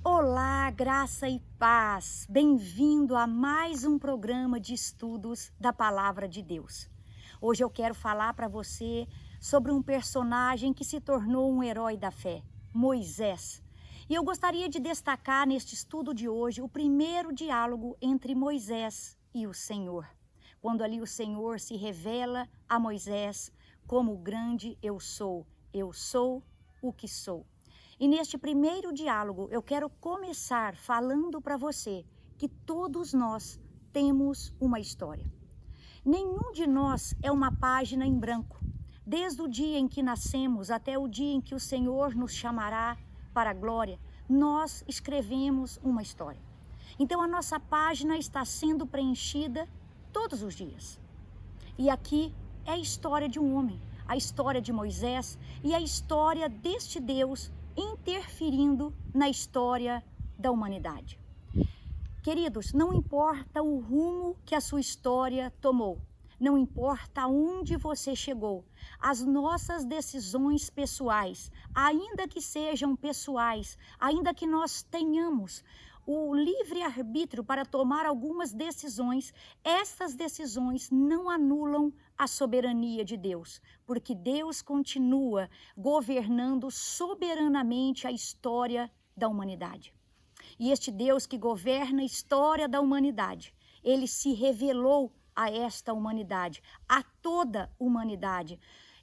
Olá, graça e paz! Bem-vindo a mais um programa de estudos da Palavra de Deus. Hoje eu quero falar para você sobre um personagem que se tornou um herói da fé, Moisés. E eu gostaria de destacar neste estudo de hoje o primeiro diálogo entre Moisés e o Senhor. Quando ali o Senhor se revela a Moisés como o grande eu sou o que sou. E neste primeiro diálogo eu quero começar falando para você que todos nós temos uma história. Nenhum de nós é uma página em branco. Desde o dia em que nascemos até o dia em que o Senhor nos chamará para a glória, nós escrevemos uma história. Então a nossa página está sendo preenchida todos os dias. E aqui é a história de um homem, a história de Moisés e a história deste Deus interferindo na história da humanidade. Queridos, não importa o rumo que a sua história tomou, não importa aonde você chegou, as nossas decisões pessoais, ainda que sejam pessoais, ainda que nós tenhamos o livre-arbítrio para tomar algumas decisões, essas decisões não anulam a soberania de Deus, porque Deus continua governando soberanamente a história da humanidade. E este Deus que governa a história da humanidade, ele se revelou a esta humanidade, a toda humanidade.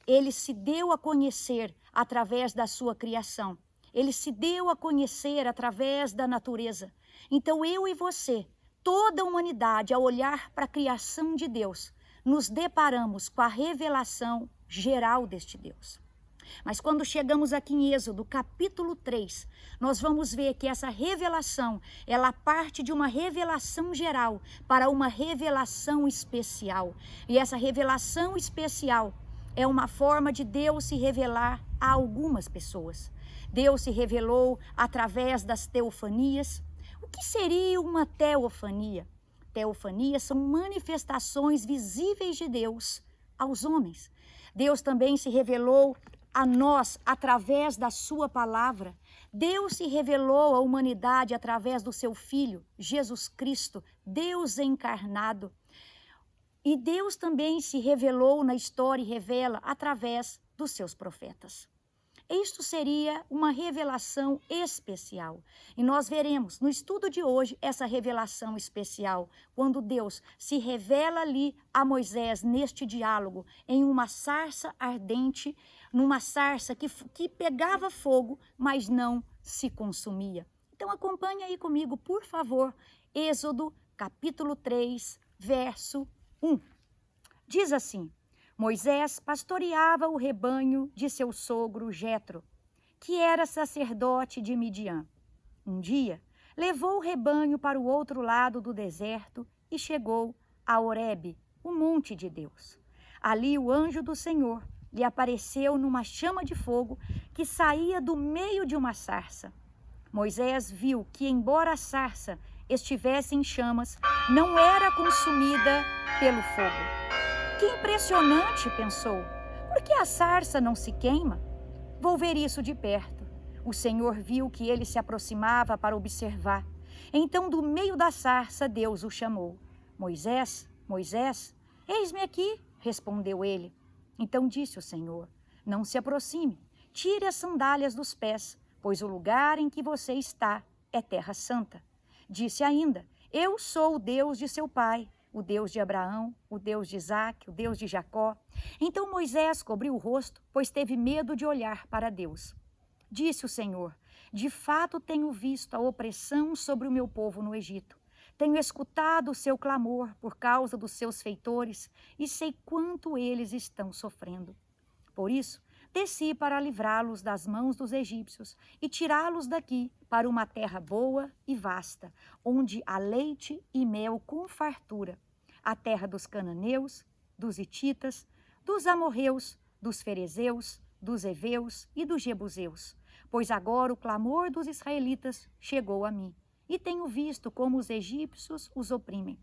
Ele se deu a conhecer através da sua criação. Ele se deu a conhecer através da natureza. Então eu e você, toda a humanidade, ao olhar para a criação de Deus, nos deparamos com a revelação geral deste Deus. Mas quando chegamos aqui em Êxodo, capítulo 3, nós vamos ver que essa revelação, ela parte de uma revelação geral para uma revelação especial. E essa revelação especial é uma forma de Deus se revelar a algumas pessoas. Deus se revelou através das teofanias. O que seria uma teofania? Teofanias são manifestações visíveis de Deus aos homens. Deus também se revelou a nós através da sua palavra. Deus se revelou à humanidade através do seu Filho, Jesus Cristo, Deus encarnado. E Deus também se revelou na história e revela através dos seus profetas. Isto seria uma revelação especial. E nós veremos no estudo de hoje essa revelação especial, quando Deus se revela ali a Moisés neste diálogo, em uma sarça ardente, numa sarça que pegava fogo, mas não se consumia. Então acompanhe aí comigo, por favor, Êxodo capítulo 3, verso 1. Diz assim: Moisés pastoreava o rebanho de seu sogro Jetro, que era sacerdote de Midian. Um dia, levou o rebanho para o outro lado do deserto e chegou a Horebe, o monte de Deus. Ali o anjo do Senhor lhe apareceu numa chama de fogo que saía do meio de uma sarça. Moisés viu que, embora a sarça estivesse em chamas, não era consumida pelo fogo. Que impressionante, pensou. Por que a sarça não se queima? Vou ver isso de perto. O Senhor viu que ele se aproximava para observar. Então, do meio da sarça, Deus o chamou. Moisés, Moisés, eis-me aqui, respondeu ele. Então disse o Senhor, não se aproxime, tire as sandálias dos pés, pois o lugar em que você está é terra santa. Disse ainda, eu sou o Deus de seu pai, o Deus de Abraão, o Deus de Isaque, o Deus de Jacó. Então Moisés cobriu o rosto, pois teve medo de olhar para Deus. Disse o Senhor, de fato tenho visto a opressão sobre o meu povo no Egito. Tenho escutado o seu clamor por causa dos seus feitores e sei quanto eles estão sofrendo. Por isso, desci para livrá-los das mãos dos egípcios e tirá-los daqui para uma terra boa e vasta, onde há leite e mel com fartura, a terra dos cananeus, dos hititas, dos amorreus, dos ferezeus, dos heveus e dos jebuseus. Pois agora o clamor dos israelitas chegou a mim, e tenho visto como os egípcios os oprimem.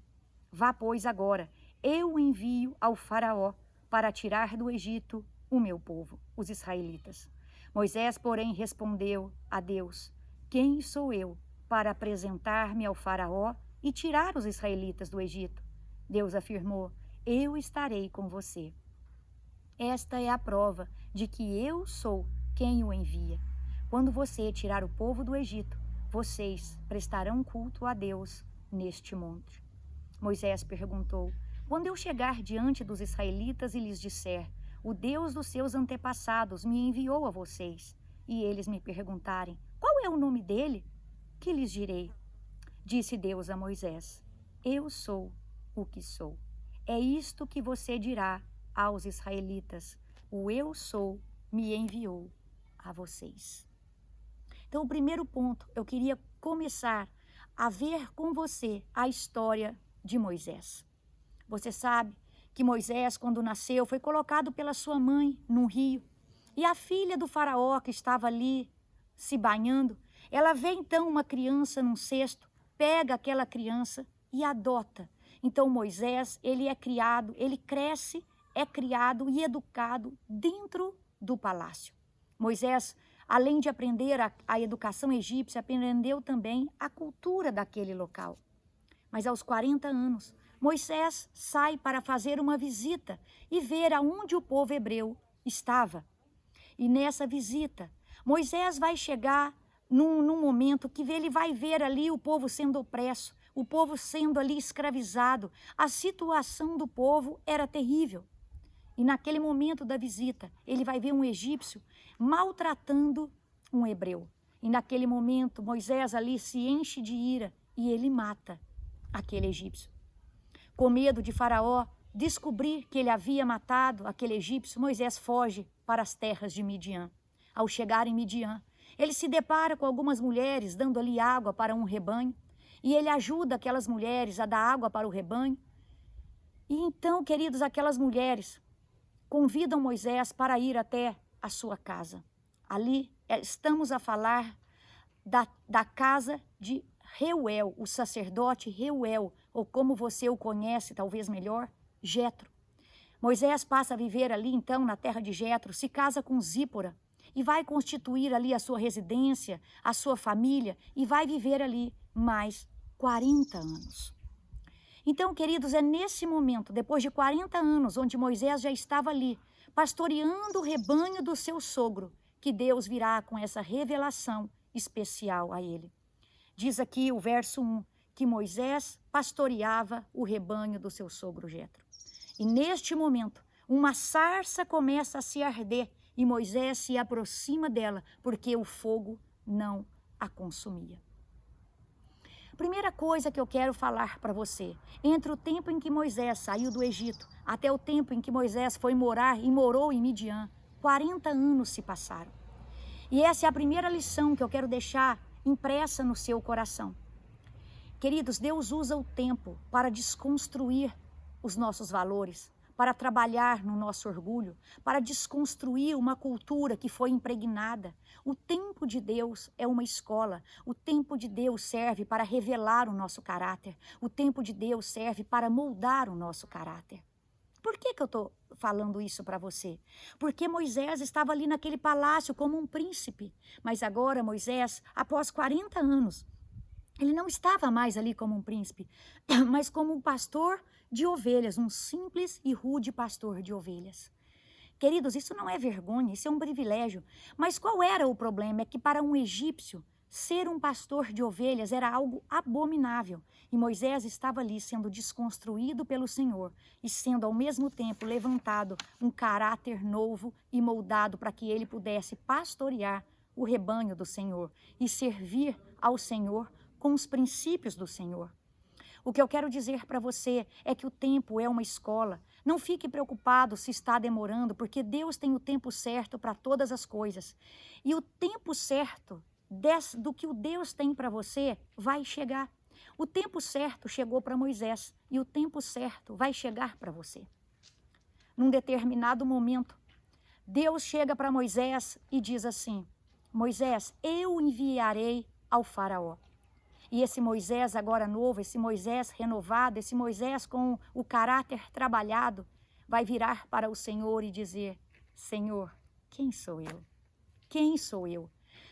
Vá, pois, agora, eu o envio ao faraó para tirar do Egito o meu povo, os israelitas. Moisés, porém, respondeu a Deus, quem sou eu para apresentar-me ao faraó e tirar os israelitas do Egito. Deus afirmou: eu estarei com você. Esta é a prova de que eu sou quem o envia. Quando você tirar o povo do Egito, vocês prestarão culto a Deus neste monte. Moisés perguntou: quando eu chegar diante dos israelitas e lhes disser: o Deus dos seus antepassados me enviou a vocês, e eles me perguntarem: qual é o nome dele? Que lhes direi? Disse Deus a Moisés: eu sou o que sou. É isto que você dirá aos israelitas: o eu sou me enviou a vocês. Então, o primeiro ponto, eu queria começar a ver com você a história de Moisés. Você sabe que Moisés, quando nasceu, foi colocado pela sua mãe num rio. E a filha do faraó, que estava ali se banhando, ela vê então uma criança num cesto, pega aquela criança e adota. Então Moisés, ele é criado, ele cresce, é criado e educado dentro do palácio. Moisés, além de aprender a educação egípcia, aprendeu também a cultura daquele local. Mas aos 40 anos, Moisés sai para fazer uma visita e ver aonde o povo hebreu estava. E nessa visita, Moisés vai chegar num momento que ele vai ver ali o povo sendo opresso, o povo sendo ali escravizado. A situação do povo era terrível. E naquele momento da visita, ele vai ver um egípcio maltratando um hebreu. E naquele momento, Moisés ali se enche de ira e ele mata aquele egípcio. Com medo de Faraó descobrir que ele havia matado aquele egípcio, Moisés foge para as terras de Midian. Ao chegar em Midian, ele se depara com algumas mulheres dando ali água para um rebanho, e ele ajuda aquelas mulheres a dar água para o rebanho. E então, queridos, aquelas mulheres convidam Moisés para ir até a sua casa. Ali estamos a falar da casa de Reuel, o sacerdote Reuel, ou como você o conhece, talvez melhor, Jetro. Moisés passa a viver ali, então, na terra de Jetro, se casa com Zípora e vai constituir ali a sua residência, a sua família, e vai viver ali mais 40 anos. Então, queridos, é nesse momento, depois de 40 anos, onde Moisés já estava ali, pastoreando o rebanho do seu sogro, que Deus virá com essa revelação especial a ele. Diz aqui o verso 1, que Moisés pastoreava o rebanho do seu sogro Jetro. E neste momento, uma sarça começa a se arder e Moisés se aproxima dela, porque o fogo não a consumia. Primeira coisa que eu quero falar para você, entre o tempo em que Moisés saiu do Egito até o tempo em que Moisés foi morar e morou em Midian, 40 anos se passaram. E essa é a primeira lição que eu quero deixar impressa no seu coração. Queridos, Deus usa o tempo para desconstruir os nossos valores, para trabalhar no nosso orgulho, para desconstruir uma cultura que foi impregnada. O tempo de Deus é uma escola. O tempo de Deus serve para revelar o nosso caráter. O tempo de Deus serve para moldar o nosso caráter. Por que eu estou falando isso para você? Porque Moisés estava ali naquele palácio como um príncipe. Mas agora Moisés, após 40 anos, ele não estava mais ali como um príncipe, mas como um pastor de ovelhas, um simples e rude pastor de ovelhas. Queridos, isso não é vergonha, isso é um privilégio. Mas qual era o problema? É que para um egípcio, ser um pastor de ovelhas era algo abominável. E Moisés estava ali sendo desconstruído pelo Senhor e sendo ao mesmo tempo levantado um caráter novo e moldado para que ele pudesse pastorear o rebanho do Senhor e servir ao Senhor com os princípios do Senhor. O que eu quero dizer para você é que o tempo é uma escola. Não fique preocupado se está demorando, porque Deus tem o tempo certo para todas as coisas. E o tempo certo do que o Deus tem para você vai chegar. O tempo certo chegou para Moisés e o tempo certo vai chegar para você. Num determinado momento, Deus chega para Moisés e diz assim: Moisés, eu enviarei ao faraó. E esse Moisés agora novo, esse Moisés renovado, esse Moisés com o caráter trabalhado, vai virar para o Senhor e dizer: Senhor, quem sou eu? Quem sou eu?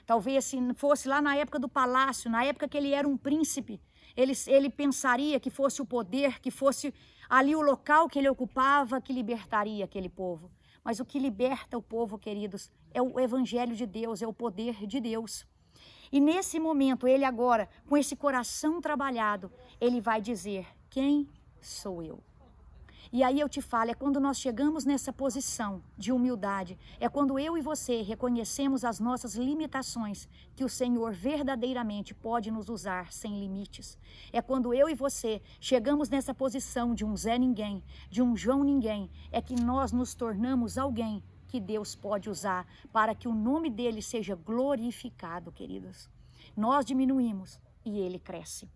Talvez se fosse lá na época do palácio, na época que ele era um príncipe, ele pensaria que fosse o poder, que fosse ali o local que ele ocupava, que libertaria aquele povo. Mas o que liberta o povo, queridos, é o evangelho de Deus, é o poder de Deus. E nesse momento, ele agora, com esse coração trabalhado, ele vai dizer: quem sou eu? E aí eu te falo, é quando nós chegamos nessa posição de humildade, é quando eu e você reconhecemos as nossas limitações, que o Senhor verdadeiramente pode nos usar sem limites. É quando eu e você chegamos nessa posição de um Zé Ninguém, de um João Ninguém, é que nós nos tornamos alguém que Deus pode usar para que o nome dele seja glorificado, queridos. Nós diminuímos e ele cresce.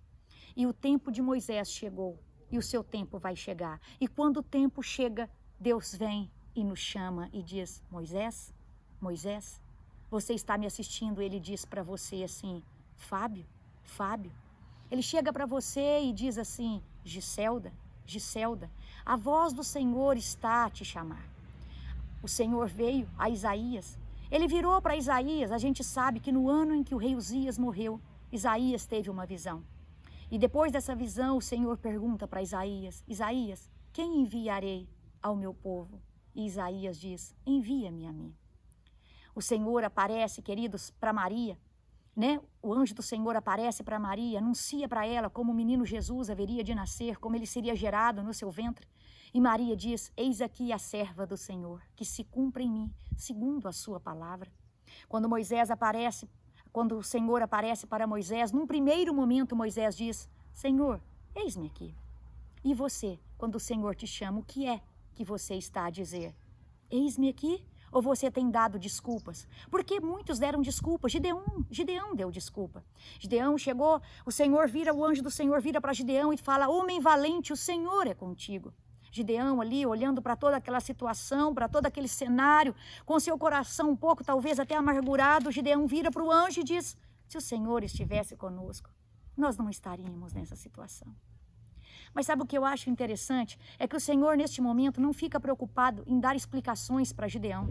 E o tempo de Moisés chegou. E o seu tempo vai chegar. E quando o tempo chega, Deus vem e nos chama e diz: Moisés, Moisés, você está me assistindo? Ele diz para você assim: Fábio, Fábio. Ele chega para você e diz assim: Giselda, Giselda, a voz do Senhor está a te chamar. O Senhor veio a Isaías. Ele virou para Isaías. A gente sabe que no ano em que o rei Uzias morreu, Isaías teve uma visão. E depois dessa visão, o Senhor pergunta para Isaías: Isaías, quem enviarei ao meu povo? E Isaías diz: envia-me a mim. O Senhor aparece, queridos, para Maria, né? O anjo do Senhor aparece para Maria, anuncia para ela como o menino Jesus haveria de nascer, como ele seria gerado no seu ventre. E Maria diz: eis aqui a serva do Senhor, que se cumpra em mim, segundo a sua palavra. Quando o Senhor aparece para Moisés, num primeiro momento Moisés diz: Senhor, eis-me aqui. E você, quando o Senhor te chama, o que é que você está a dizer? Eis-me aqui? Ou você tem dado desculpas? Porque muitos deram desculpas. Gideão deu desculpa. Gideão chegou, o anjo do Senhor vira para Gideão e fala: homem valente, o Senhor é contigo. Gideão ali, olhando para toda aquela situação, para todo aquele cenário, com seu coração um pouco, talvez até amargurado, Gideão vira para o anjo e diz: se o Senhor estivesse conosco, nós não estaríamos nessa situação. Mas sabe o que eu acho interessante? É que o Senhor, neste momento, não fica preocupado em dar explicações para Gideão.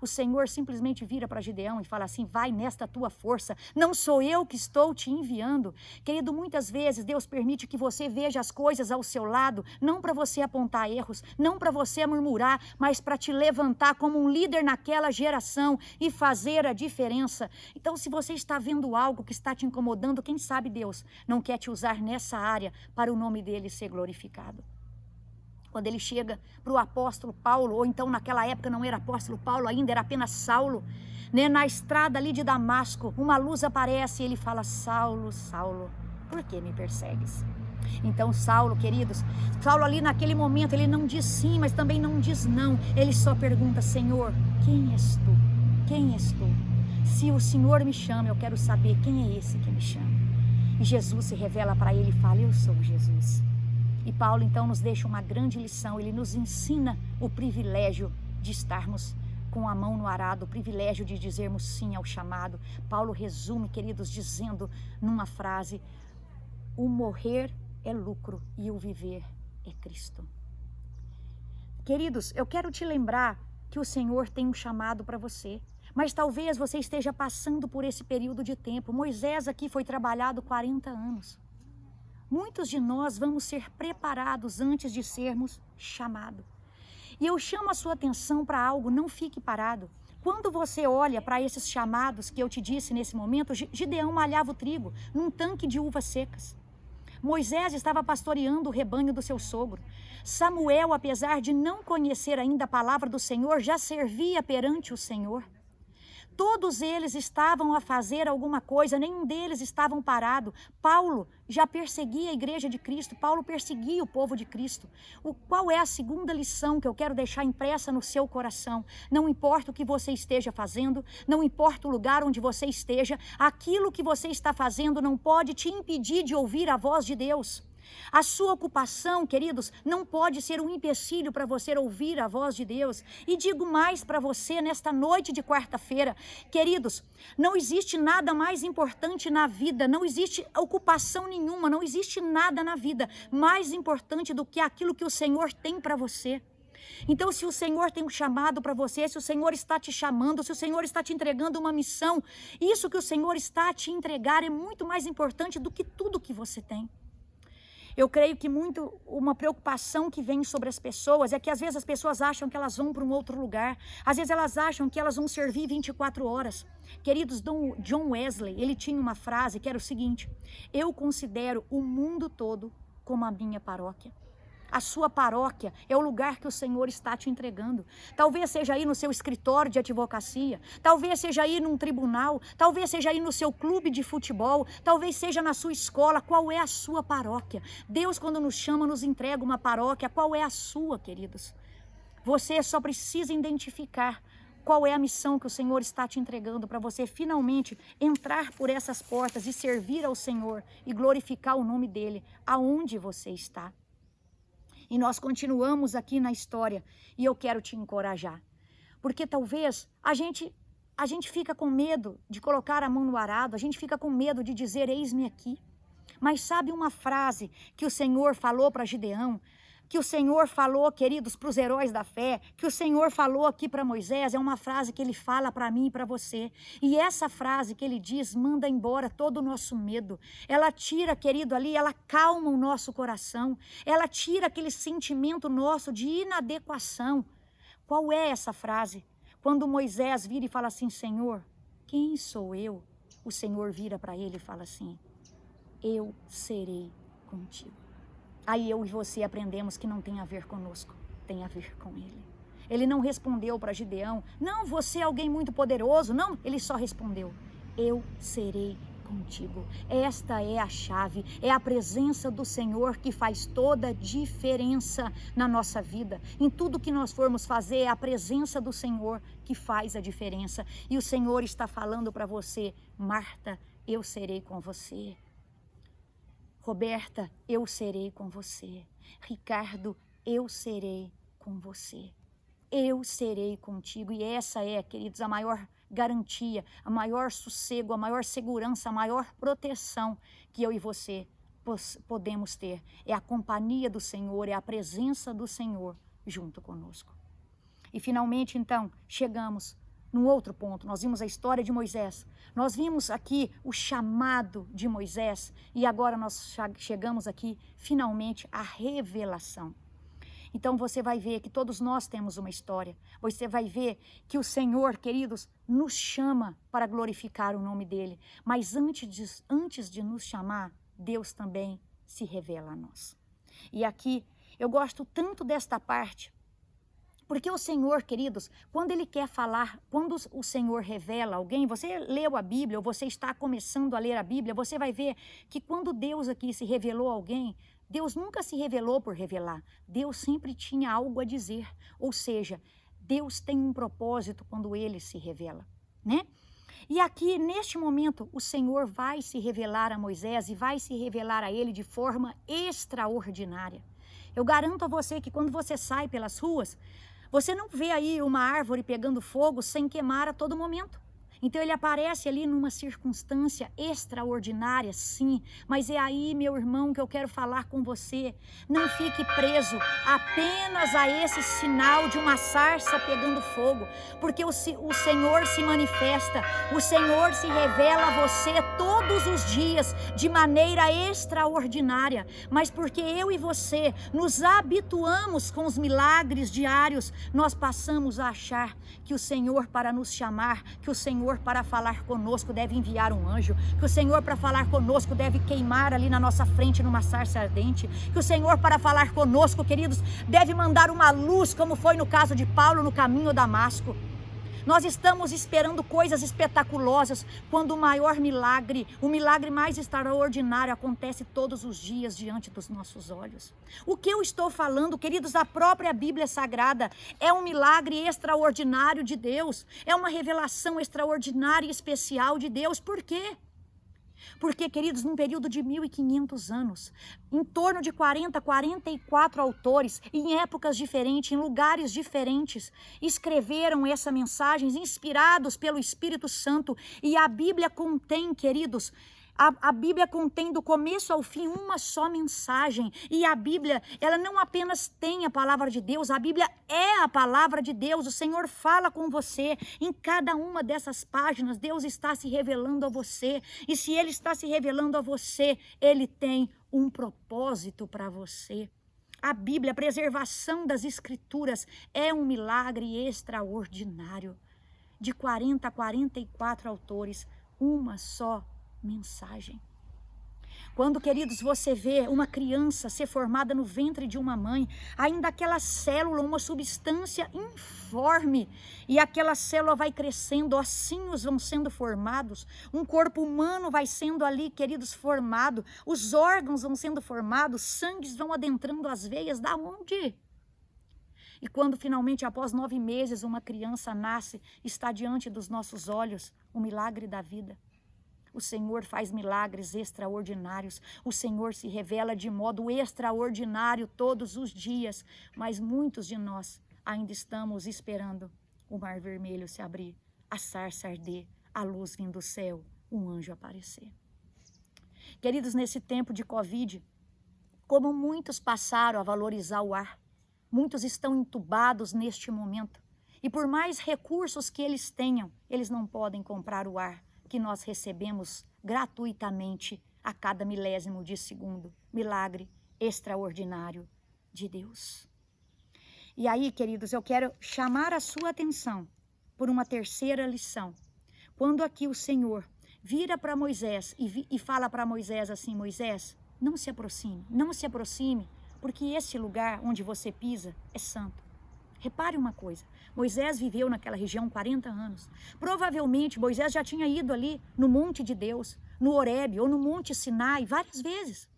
O Senhor simplesmente vira para Gideão e fala assim: vai nesta tua força, não sou eu que estou te enviando. Querido, muitas vezes Deus permite que você veja as coisas ao seu lado, não para você apontar erros, não para você murmurar, mas para te levantar como um líder naquela geração e fazer a diferença. Então, se você está vendo algo que está te incomodando, quem sabe Deus não quer te usar nessa área para o nome dele ser glorificado. Quando ele chega para o apóstolo Paulo, ou então naquela época não era apóstolo Paulo ainda, era apenas Saulo, né? Na estrada ali de Damasco, uma luz aparece e ele fala: Saulo, Saulo, por que me persegues? Então Saulo, queridos, Saulo ali naquele momento, ele não diz sim, mas também não diz não. Ele só pergunta: Senhor, quem és tu? Quem és tu? Se o Senhor me chama, eu quero saber quem é esse que me chama. E Jesus se revela para ele e fala: eu sou Jesus. E Paulo então nos deixa uma grande lição, ele nos ensina o privilégio de estarmos com a mão no arado, o privilégio de dizermos sim ao chamado. Paulo resume, queridos, dizendo numa frase: o morrer é lucro e o viver é Cristo. Queridos, eu quero te lembrar que o Senhor tem um chamado para você, mas talvez você esteja passando por esse período de tempo. Moisés aqui foi trabalhado 40 anos. Muitos de nós vamos ser preparados antes de sermos chamados. E eu chamo a sua atenção para algo: não fique parado. Quando você olha para esses chamados que eu te disse nesse momento, Gideão malhava o trigo num tanque de uvas secas. Moisés estava pastoreando o rebanho do seu sogro. Samuel, apesar de não conhecer ainda a palavra do Senhor, já servia perante o Senhor. Todos eles estavam a fazer alguma coisa, nenhum deles estavam parado. Paulo já perseguia a igreja de Cristo, Paulo perseguia o povo de Cristo. Qual é a segunda lição que eu quero deixar impressa no seu coração? Não importa o que você esteja fazendo, não importa o lugar onde você esteja, aquilo que você está fazendo não pode te impedir de ouvir a voz de Deus. A sua ocupação, queridos, não pode ser um empecilho para você ouvir a voz de Deus. E digo mais para você nesta noite de quarta-feira, queridos, não existe nada mais importante na vida, não existe ocupação nenhuma, não existe nada na vida mais importante do que aquilo que o Senhor tem para você. Então, se o Senhor tem um chamado para você, se o Senhor está te chamando, se o Senhor está te entregando uma missão, isso que o Senhor está a te entregar é muito mais importante do que tudo que você tem. Eu creio que uma preocupação que vem sobre as pessoas é que às vezes as pessoas acham que elas vão para um outro lugar. Às vezes elas acham que elas vão servir 24 horas. Queridos, John Wesley, ele tinha uma frase que era o seguinte: eu considero o mundo todo como a minha paróquia. A sua paróquia é o lugar que o Senhor está te entregando. Talvez seja aí no seu escritório de advocacia, talvez seja aí num tribunal, talvez seja aí no seu clube de futebol, talvez seja na sua escola. Qual é a sua paróquia? Deus, quando nos chama, nos entrega uma paróquia. Qual é a sua, queridos? Você só precisa identificar qual é a missão que o Senhor está te entregando para você finalmente entrar por essas portas e servir ao Senhor e glorificar o nome dEle aonde você está. E nós continuamos aqui na história e eu quero te encorajar. Porque talvez a gente fica com medo de colocar a mão no arado, a gente fica com medo de dizer eis-me aqui. Mas sabe uma frase que o Senhor falou para Gideão, que o Senhor falou, queridos, para os heróis da fé, que o Senhor falou aqui para Moisés, é uma frase que ele fala para mim e para você. E essa frase que ele diz manda embora todo o nosso medo. Ela tira, querido, ali, ela calma o nosso coração. Ela tira aquele sentimento nosso de inadequação. Qual é essa frase? Quando Moisés vira e fala assim: Senhor, quem sou eu? O Senhor vira para ele e fala assim: eu serei contigo. Aí eu e você aprendemos que não tem a ver conosco, tem a ver com ele. Ele não respondeu para Gideão: não, você é alguém muito poderoso. Não, ele só respondeu: eu serei contigo. Esta é a chave, é a presença do Senhor que faz toda a diferença na nossa vida. Em tudo que nós formos fazer, é a presença do Senhor que faz a diferença. E o Senhor está falando para você: Marta, eu serei com você. Roberta, eu serei com você. Ricardo, eu serei com você. Eu serei contigo. E essa é, queridos, a maior garantia, a maior sossego, a maior segurança, a maior proteção que eu e você podemos ter. É a companhia do Senhor, é a presença do Senhor junto conosco. E finalmente, então, chegamos num outro ponto. Nós vimos a história de Moisés. Nós vimos aqui o chamado de Moisés. E agora nós chegamos aqui, finalmente, à revelação. Então você vai ver que todos nós temos uma história. Você vai ver que o Senhor, queridos, nos chama para glorificar o nome dEle. Mas antes de nos chamar, Deus também se revela a nós. E aqui, eu gosto tanto desta parte, porque o Senhor, queridos, quando Ele quer falar, quando o Senhor revela alguém, você leu a Bíblia, ou você está começando a ler a Bíblia, você vai ver que quando Deus aqui se revelou a alguém, Deus nunca se revelou por revelar. Deus sempre tinha algo a dizer. Ou seja, Deus tem um propósito quando Ele se revela, né? E aqui, neste momento, o Senhor vai se revelar a Moisés e vai se revelar a ele de forma extraordinária. Eu garanto a você que quando você sai pelas ruas, você não vê aí uma árvore pegando fogo sem queimar a todo momento. Então ele aparece ali numa circunstância extraordinária, sim. Mas é aí, meu irmão, que eu quero falar com você. Não fique preso apenas a esse sinal de uma sarça pegando fogo. Porque o Senhor se manifesta, o Senhor se revela a você todos os dias de maneira extraordinária. Mas porque eu e você nos habituamos com os milagres diários, nós passamos a achar que o Senhor, para nos chamar, que o Senhor para falar conosco deve enviar um anjo, que o Senhor para falar conosco deve queimar ali na nossa frente numa sarça ardente, que o Senhor para falar conosco, queridos, deve mandar uma luz, como foi no caso de Paulo no caminho a Damasco. Nós estamos esperando coisas espetaculosas, quando o maior milagre, o milagre mais extraordinário acontece todos os dias diante dos nossos olhos. O que eu estou falando, queridos, a própria Bíblia Sagrada é um milagre extraordinário de Deus, é uma revelação extraordinária e especial de Deus. Por quê? Porque, queridos, num período de 1500 anos, em torno de 44 autores, em épocas diferentes, em lugares diferentes, escreveram essa mensagem inspirados pelo Espírito Santo. E a Bíblia contém, queridos, A Bíblia contém do começo ao fim uma só mensagem. E a Bíblia, ela não apenas tem a palavra de Deus, a Bíblia é a palavra de Deus. O Senhor fala com você. Em cada uma dessas páginas, Deus está se revelando a você. E se Ele está se revelando a você, Ele tem um propósito para você. A Bíblia, a preservação das Escrituras, é um milagre extraordinário. De 40 a 44 autores, uma só mensagem. Quando, queridos, você vê uma criança ser formada no ventre de uma mãe, ainda aquela célula, uma substância informe, e aquela célula vai crescendo, ossinhos vão sendo formados, um corpo humano vai sendo ali, queridos, formado, os órgãos vão sendo formados, sangues vão adentrando as veias, da onde? E quando finalmente, após 9 meses, uma criança nasce, está diante dos nossos olhos o milagre da vida. O Senhor faz milagres extraordinários. O Senhor se revela de modo extraordinário todos os dias. Mas muitos de nós ainda estamos esperando o mar vermelho se abrir, a sarça arder, a luz vir do céu, um anjo aparecer. Queridos, nesse tempo de Covid, como muitos passaram a valorizar o ar, muitos estão entubados neste momento. E por mais recursos que eles tenham, eles não podem comprar o ar que nós recebemos gratuitamente a cada milésimo de segundo. Milagre extraordinário de Deus. E aí, queridos, eu quero chamar a sua atenção por uma terceira lição. Quando aqui o Senhor vira para Moisés e fala para Moisés assim: Moisés, não se aproxime, porque esse lugar onde você pisa é santo. Repare uma coisa, Moisés viveu naquela região 40 anos. Provavelmente Moisés já tinha ido ali no monte de Deus, no Horebe ou no monte Sinai várias vezes.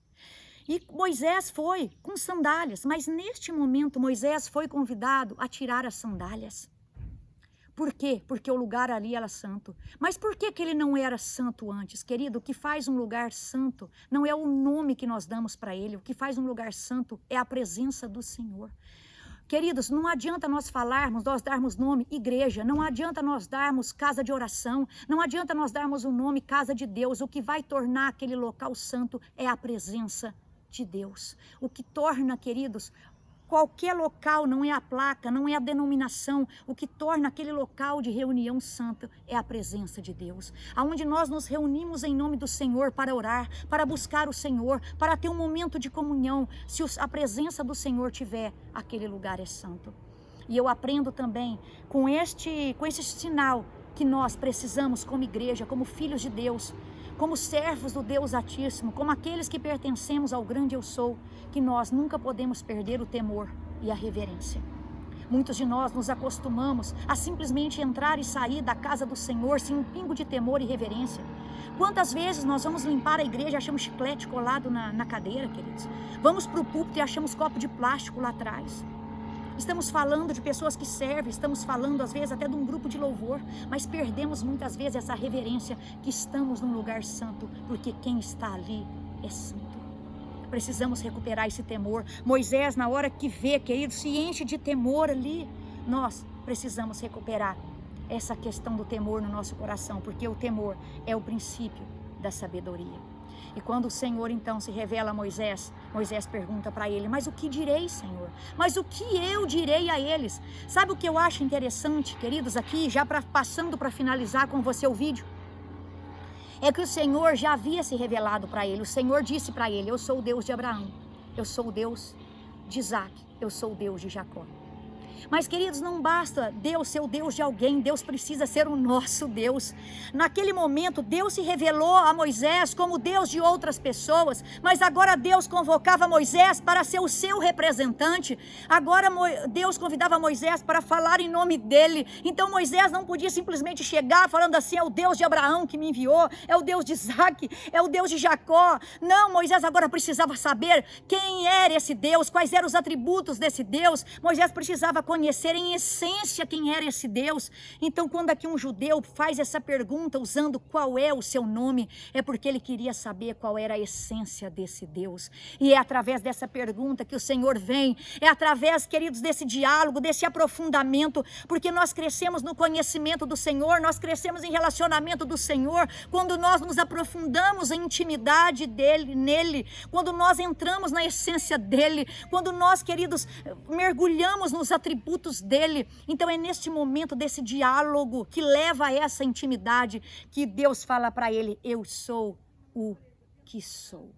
E Moisés foi com sandálias, mas neste momento Moisés foi convidado a tirar as sandálias. Por quê? Porque o lugar ali era santo. Mas por que ele não era santo antes? Querido, o que faz um lugar santo não é o nome que nós damos para ele. O que faz um lugar santo é a presença do Senhor. Queridos, não adianta nós falarmos, nós darmos nome igreja, não adianta nós darmos casa de oração, não adianta nós darmos o nome casa de Deus. O que vai tornar aquele local santo é a presença de Deus. O que torna, queridos, qualquer local, não é a placa, não é a denominação, o que torna aquele local de reunião santa é a presença de Deus. Aonde nós nos reunimos em nome do Senhor para orar, para buscar o Senhor, para ter um momento de comunhão. Se a presença do Senhor tiver, aquele lugar é santo. E eu aprendo também com esse sinal que nós precisamos como igreja, como filhos de Deus, como servos do Deus Altíssimo, como aqueles que pertencemos ao grande Eu Sou, que nós nunca podemos perder o temor e a reverência. Muitos de nós nos acostumamos a simplesmente entrar e sair da casa do Senhor sem um pingo de temor e reverência. Quantas vezes nós vamos limpar a igreja e achamos chiclete colado na cadeira, queridos? Vamos para o púlpito e achamos copo de plástico lá atrás. Estamos falando de pessoas que servem, estamos falando às vezes até de um grupo de louvor, mas perdemos muitas vezes essa reverência que estamos num lugar santo, porque quem está ali é santo. Precisamos recuperar esse temor. Moisés, na hora que vê, querido, se enche de temor ali. Nós precisamos recuperar essa questão do temor no nosso coração, porque o temor é o princípio da sabedoria. E quando o Senhor então se revela a Moisés, Moisés pergunta para ele: mas o que direi, Senhor? Mas o que eu direi a eles? Sabe o que eu acho interessante, queridos, aqui, já passando para finalizar com você o vídeo? É que o Senhor já havia se revelado para ele. O Senhor disse para ele: eu sou o Deus de Abraão, eu sou o Deus de Isaac, eu sou o Deus de Jacó. Mas, queridos, não basta Deus ser o Deus de alguém, Deus precisa ser o nosso Deus. Naquele momento, Deus se revelou a Moisés como Deus de outras pessoas, mas agora Deus convocava Moisés para ser o seu representante. Agora Deus convidava Moisés para falar em nome dele. Então Moisés não podia simplesmente chegar falando assim: é o Deus de Abraão que me enviou, é o Deus de Isaac, é o Deus de Jacó. Não, Moisés agora precisava saber quem era esse Deus, quais eram os atributos desse Deus. Moisés precisava conhecer em essência quem era esse Deus. Então, quando aqui um judeu faz essa pergunta usando qual é o seu nome, é porque ele queria saber qual era a essência desse Deus. E é através dessa pergunta que o Senhor vem, é através, queridos, desse diálogo, desse aprofundamento, porque nós crescemos no conhecimento do Senhor, nós crescemos em relacionamento do Senhor, quando nós nos aprofundamos em intimidade nele, quando nós entramos na essência dele, quando nós, queridos, mergulhamos nos atributos dele. Então é neste momento desse diálogo que leva a essa intimidade que Deus fala para ele: eu sou o que sou.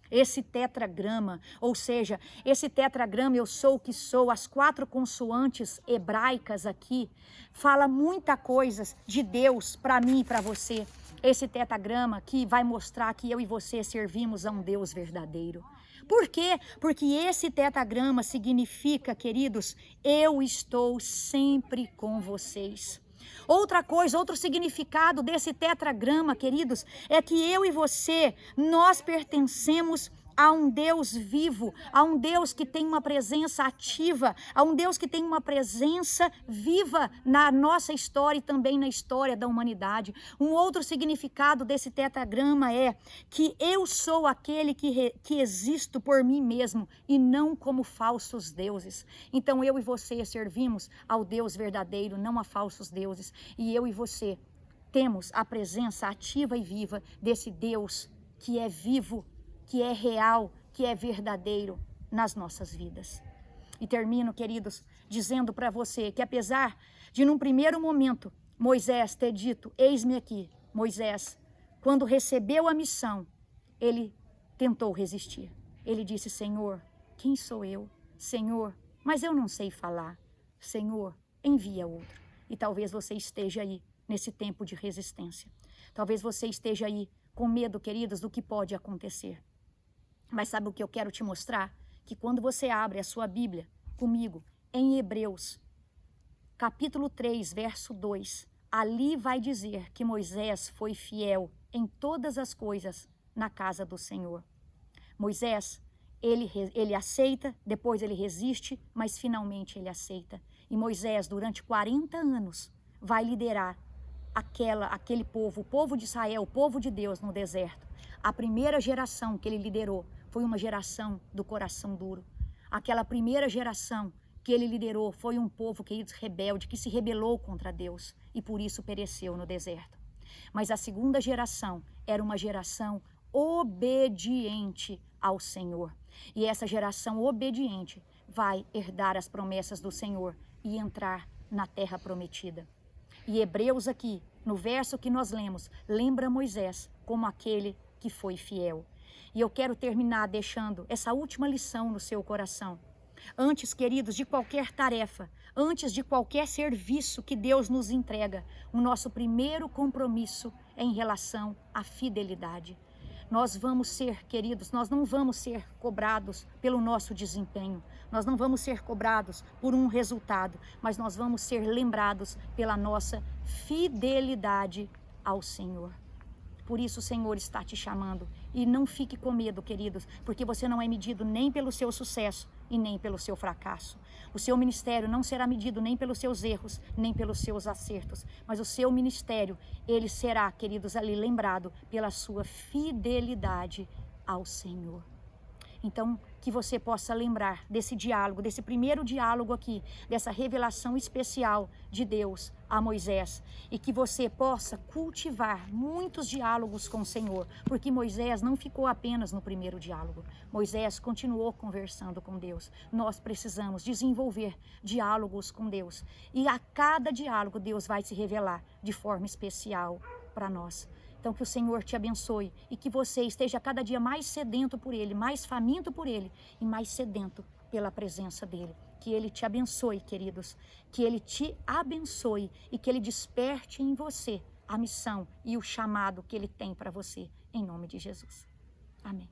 Esse tetragrama, ou seja, esse tetragrama, eu sou o que sou, as 4 consoantes hebraicas aqui, fala muita coisa de Deus para mim e para você. Esse tetragrama que vai mostrar que eu e você servimos a um Deus verdadeiro. Por quê? Porque esse tetragrama significa, queridos, eu estou sempre com vocês. Outra coisa, outro significado desse tetragrama, queridos, é que eu e você, nós pertencemos a um Deus vivo, a um Deus que tem uma presença ativa, a um Deus que tem uma presença viva na nossa história e também na história da humanidade. Um outro significado desse tetragrama é que eu sou aquele que existo por mim mesmo e não como falsos deuses. Então eu e você servimos ao Deus verdadeiro, não a falsos deuses. E eu e você temos a presença ativa e viva desse Deus que é vivo, que é real, que é verdadeiro nas nossas vidas. E termino, queridos, dizendo para você que apesar de num primeiro momento Moisés ter dito: eis-me aqui, Moisés, quando recebeu a missão, ele tentou resistir. Ele disse: Senhor, quem sou eu? Senhor, mas eu não sei falar. Senhor, envia outro. E talvez você esteja aí nesse tempo de resistência. Talvez você esteja aí com medo, queridos, do que pode acontecer. Mas sabe o que eu quero te mostrar? Que quando você abre a sua Bíblia comigo, em Hebreus, capítulo 3, verso 2, ali vai dizer que Moisés foi fiel em todas as coisas na casa do Senhor. Moisés, ele aceita, depois ele resiste, mas finalmente ele aceita. E Moisés, durante 40 anos, vai liderar aquele povo, o povo de Israel, o povo de Deus no deserto. A primeira geração que ele liderou foi uma geração do coração duro. Aquela primeira geração que ele liderou foi um povo, queridos, rebelde, que se rebelou contra Deus e por isso pereceu no deserto. Mas a segunda geração era uma geração obediente ao Senhor. E essa geração obediente vai herdar as promessas do Senhor e entrar na terra prometida. E Hebreus aqui, no verso que nós lemos, lembra Moisés como aquele que foi fiel. E eu quero terminar deixando essa última lição no seu coração. Antes, queridos, de qualquer tarefa, antes de qualquer serviço que Deus nos entrega, o nosso primeiro compromisso é em relação à fidelidade. Nós vamos ser, queridos, nós não vamos ser cobrados pelo nosso desempenho, nós não vamos ser cobrados por um resultado, mas nós vamos ser lembrados pela nossa fidelidade ao Senhor. Por isso o Senhor está te chamando. E não fique com medo, queridos, porque você não é medido nem pelo seu sucesso e nem pelo seu fracasso. O seu ministério não será medido nem pelos seus erros, nem pelos seus acertos. Mas o seu ministério, ele será, queridos, ali lembrado pela sua fidelidade ao Senhor. Então, que você possa lembrar desse diálogo, desse primeiro diálogo aqui, dessa revelação especial de Deus a Moisés, e que você possa cultivar muitos diálogos com o Senhor, porque Moisés não ficou apenas no primeiro diálogo, Moisés continuou conversando com Deus. Nós precisamos desenvolver diálogos com Deus, e a cada diálogo Deus vai se revelar de forma especial para nós. Então que o Senhor te abençoe e que você esteja cada dia mais sedento por Ele, mais faminto por Ele e mais sedento pela presença dEle. Que Ele te abençoe, queridos, que Ele te abençoe e que Ele desperte em você a missão e o chamado que Ele tem para você, em nome de Jesus. Amém.